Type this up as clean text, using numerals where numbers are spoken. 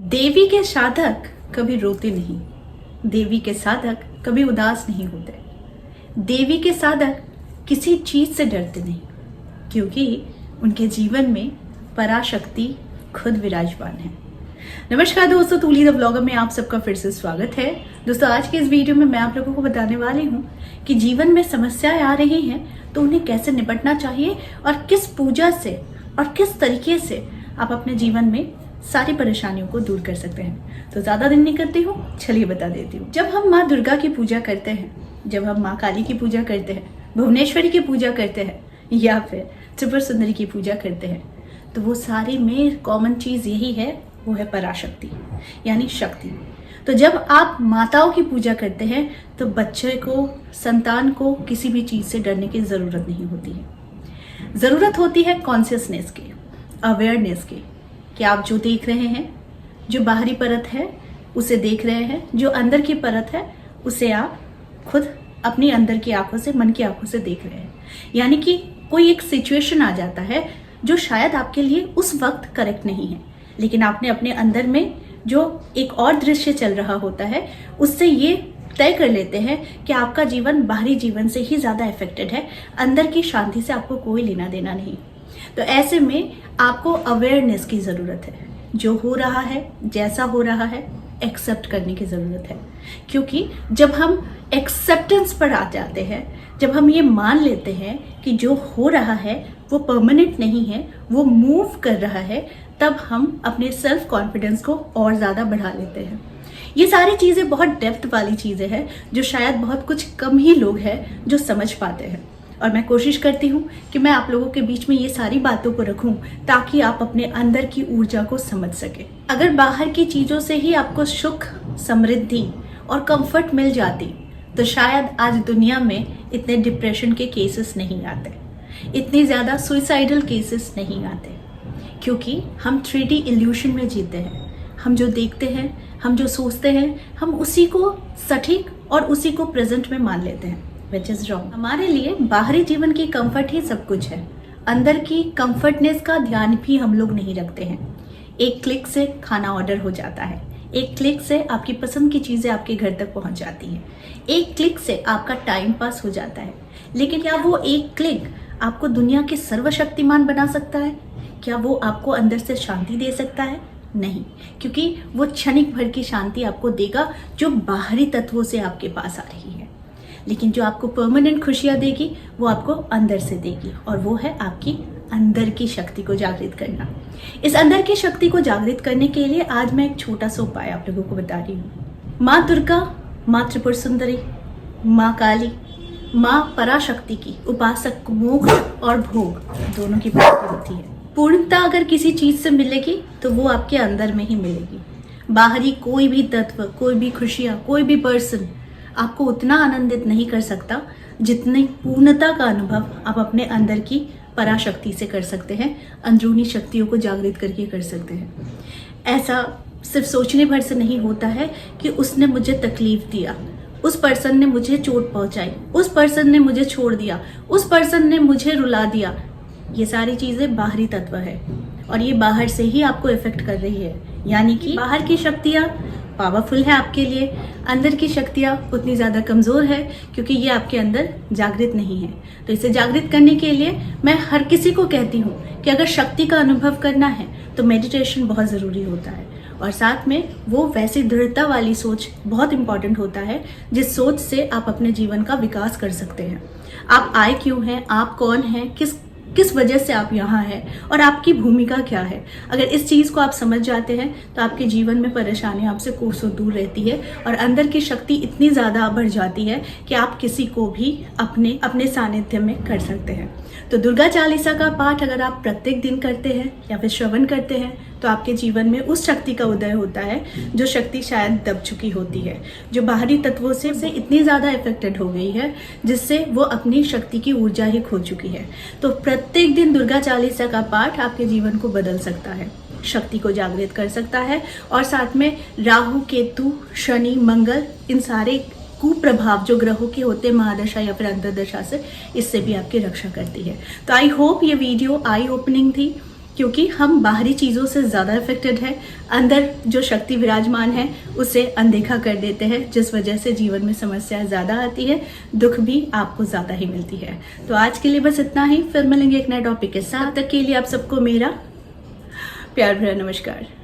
देवी के साधक कभी रोते नहीं, देवी के साधक कभी उदास नहीं होते, देवी के साधक किसी चीज से डरते नहीं, क्योंकि उनके जीवन में पराशक्ति खुद विराजमान है। नमस्कार दोस्तों, तूली द ब्लॉगर में आप सबका फिर से स्वागत है। दोस्तों, आज के इस वीडियो में मैं आप लोगों को बताने वाली हूँ कि जीवन में समस्याएं आ रही हैं तो उन्हें कैसे निपटना चाहिए और किस पूजा से और किस तरीके से आप अपने जीवन में सारी परेशानियों को दूर कर सकते हैं। तो ज्यादा दिन नहीं करती हूँ, चलिए बता देती हूँ। जब हम माँ दुर्गा की पूजा करते हैं, जब हम माँ काली की पूजा करते हैं, भुवनेश्वरी की पूजा करते हैं या फिर त्रिपुर सुंदरी की पूजा करते हैं, तो वो सारी में कॉमन चीज यही है, वो है पराशक्ति यानी शक्ति। तो जब आप माताओं की पूजा करते हैं तो बच्चे को, संतान को किसी भी चीज से डरने की जरूरत नहीं होती है। जरूरत होती है कॉन्शियसनेस की, अवेयरनेस की, कि आप जो देख रहे हैं, जो बाहरी परत है उसे देख रहे हैं, जो अंदर की परत है उसे आप खुद अपनी अंदर की आंखों से, मन की आंखों से देख रहे हैं। यानी कि कोई एक सिचुएशन आ जाता है जो शायद आपके लिए उस वक्त करेक्ट नहीं है, लेकिन आपने अपने अंदर में जो एक और दृश्य चल रहा होता है उससे ये तय कर लेते हैं कि आपका जीवन बाहरी जीवन से ही ज्यादा इफेक्टेड है, अंदर की शांति से आपको कोई लेना देना नहीं। तो ऐसे में आपको अवेयरनेस की जरूरत है। जो हो रहा है, जैसा हो रहा है, एक्सेप्ट करने की जरूरत है। क्योंकि जब हम एक्सेप्टेंस पर आ जाते हैं, जब हम ये मान लेते हैं कि जो हो रहा है वो परमानेंट नहीं है, वो मूव कर रहा है, तब हम अपने सेल्फ कॉन्फिडेंस को और ज्यादा बढ़ा लेते हैं। ये सारी चीजें बहुत डेप्थ वाली चीजें हैं जो शायद बहुत कुछ कम ही लोग हैं जो समझ पाते हैं, और मैं कोशिश करती हूँ कि मैं आप लोगों के बीच में ये सारी बातों को रखूं ताकि आप अपने अंदर की ऊर्जा को समझ सके। अगर बाहर की चीजों से ही आपको सुख, समृद्धि और कंफर्ट मिल जाती तो शायद आज दुनिया में इतने डिप्रेशन के केसेस नहीं आते, इतनी ज्यादा सुइसाइडल केसेस नहीं आते, क्योंकि हम 3D इल्यूशन में जीते हैं। हम जो देखते हैं, हम जो सोचते हैं, हम उसी को सटीक और उसी को प्रेजेंट में मान लेते हैं, which is wrong। हमारे लिए बाहरी जीवन की कंफर्ट ही सब कुछ है, अंदर की कंफर्टनेस का ध्यान भी हम लोग नहीं रखते हैं। एक क्लिक से खाना ऑर्डर हो जाता है, एक क्लिक से आपकी पसंद की चीजें आपके घर तक पहुंच जाती हैं, एक क्लिक से आपका टाइम पास हो जाता है। लेकिन क्या वो एक क्लिक आपको दुनिया के सर्वशक्तिमान बना सकता है? क्या वो आपको अंदर से शांति दे सकता है? नहीं, क्योंकि वो क्षणिक भर की शांति आपको देगा जो बाहरी तत्वों से आपके पास आ रही है। लेकिन जो आपको परमानेंट खुशियां देगी वो आपको अंदर से देगी, और वो है आपकी अंदर की शक्ति को जागृत करना। इस अंदर की शक्ति को जागृत करने के लिए आज मैं एक छोटा सा उपाय आप लोगों को बता रही हूँ। माँ दुर्गा, माँ त्रिपुर सुंदरी, माँ काली, माँ पराशक्ति की उपासक को मोक्ष और भोग दोनों की प्राप्ति होती है। पूर्णता अगर किसी चीज से मिलेगी तो वो आपके अंदर में ही मिलेगी। बाहरी कोई भी तत्व, कोई भी खुशियां, कोई भी पर्सन आपको उतना आनंदित नहीं कर सकता जितनी पूर्णता का अनुभव आप अपने अंदर की पराशक्ति से कर सकते हैं, अंदरूनी शक्तियों को जागृत करके कर सकते हैं। ऐसा सिर्फ सोचने भर से नहीं होता है कि उसने मुझे तकलीफ दिया, उस पर्सन ने मुझे चोट पहुंचाई, उस पर्सन ने मुझे छोड़ दिया, उस पर्सन ने मुझे रुला दिया। ये सारी चीजें बाहरी तत्व है और ये बाहर से ही आपको इफेक्ट कर रही है। यानी कि बाहर की शक्तियां पावरफुल है आपके लिए, अंदर की शक्तियां उतनी ज्यादा कमजोर है क्योंकि ये आपके अंदर जागृत नहीं है। तो इसे जागृत करने के लिए मैं हर किसी को कहती हूँ कि अगर शक्ति का अनुभव करना है तो मेडिटेशन बहुत जरूरी होता है, और साथ में वो वैसी दृढ़ता वाली सोच बहुत इंपॉर्टेंट होता है जिस सोच से आप अपने जीवन का विकास कर सकते हैं। आप आए क्यों हैं, आप कौन हैं, किस वजह से आप यहाँ हैं और आपकी भूमिका क्या है। अगर इस चीज को आप समझ जाते हैं तो आपके जीवन में परेशानी आपसे कोसों दूर रहती है और अंदर की शक्ति इतनी ज्यादा बढ़ जाती है कि आप किसी को भी अपने सानिध्य में कर सकते हैं। तो दुर्गा चालीसा का पाठ अगर आप प्रत्येक दिन करते हैं या फिर श्रवण करते हैं तो आपके जीवन में उस शक्ति का उदय होता है जो शक्ति शायद दब चुकी होती है, जो बाहरी तत्वों से इतनी ज्यादा इफेक्टेड हो गई है जिससे वो अपनी शक्ति की ऊर्जा ही खो चुकी है। तो प्रत्येक दिन दुर्गा चालीसा का पाठ आपके जीवन को बदल सकता है, शक्ति को जागृत कर सकता है, और साथ में राहु, केतु, शनि, मंगल, इन सारे कुप्रभाव जो ग्रहों के होते हैं महादशा या फिर अंतरदशा से, इससे भी आपकी रक्षा करती है। तो आई होप ये वीडियो आई ओपनिंग थी क्योंकि हम बाहरी चीज़ों से ज़्यादा इफेक्टेड है, अंदर जो शक्ति विराजमान है उसे अनदेखा कर देते हैं, जिस वजह से जीवन में समस्याएं ज़्यादा आती है, दुख भी आपको ज़्यादा ही मिलती है। तो आज के लिए बस इतना ही, फिर मिलेंगे एक नए टॉपिक के साथ। तब तक के लिए आप सबको मेरा प्यार भरा नमस्कार।